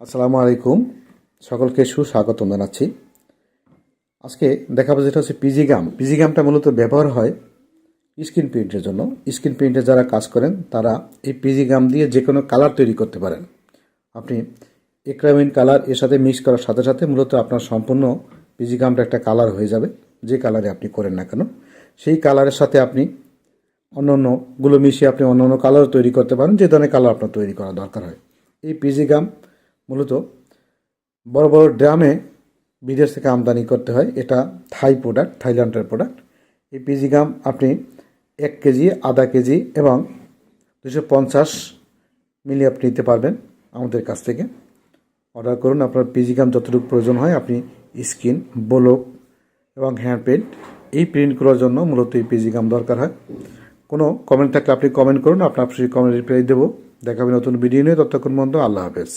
আসসালামু আলাইকুম, সকলকে সুস্বাগতম জানাচ্ছি। আজকে দেখাবো যেটা হচ্ছে পিজি গাম। পিজি গামটা মূলত ব্যবহার হয় স্ক্রিন প্রিন্টের জন্য। স্ক্রিন প্রিন্টে যারা কাজ করেন তারা এই পিজি গাম দিয়ে যে কোনো কালার তৈরি করতে পারেন। আপনি এক্রামিন কালার এর সাথে মিক্স করার সাথে সাথে মূলত আপনার সম্পূর্ণ পিজি গামটা একটা কালার হয়ে যাবে। যে কালারে আপনি করেন না কেন, সেই কালারের সাথে আপনি অন্য অন্যগুলো মিশিয়ে আপনি অন্য অন্য কালার তৈরি করতে পারেন, যে ধরনের কালার আপনার তৈরি করা দরকার হয়। এই পিজি গাম মূলত বড় বড় ড্রামে বিদেশ থেকে আমদানি করতে হয়। এটা থাইল্যান্ডের প্রোডাক্ট। এই পিজি গাম আপনি 1 কেজি, আধা কেজি এবং 250 মিলি আপনি নিতে পারবেন আমাদের কাছ থেকে। অর্ডার করুন। আপনার পিজি গাম যতটুকু প্রয়োজন হয় আপনি স্কিন, ব্লক এবং হ্যান্ড প্রিন্ট, এই প্রিন্টগুলোর জন্য মূলত এই পিজি গাম দরকার হয়। কোনো কমেন্ট থাকলে আপনি কমেন্ট করুন, আপনার সেই কমেন্ট রিপ্লাই দেবো। দেখাবে নতুন ভিডিও নিয়ে। ততক্ষণ পর্যন্ত আল্লাহ হাফেজ।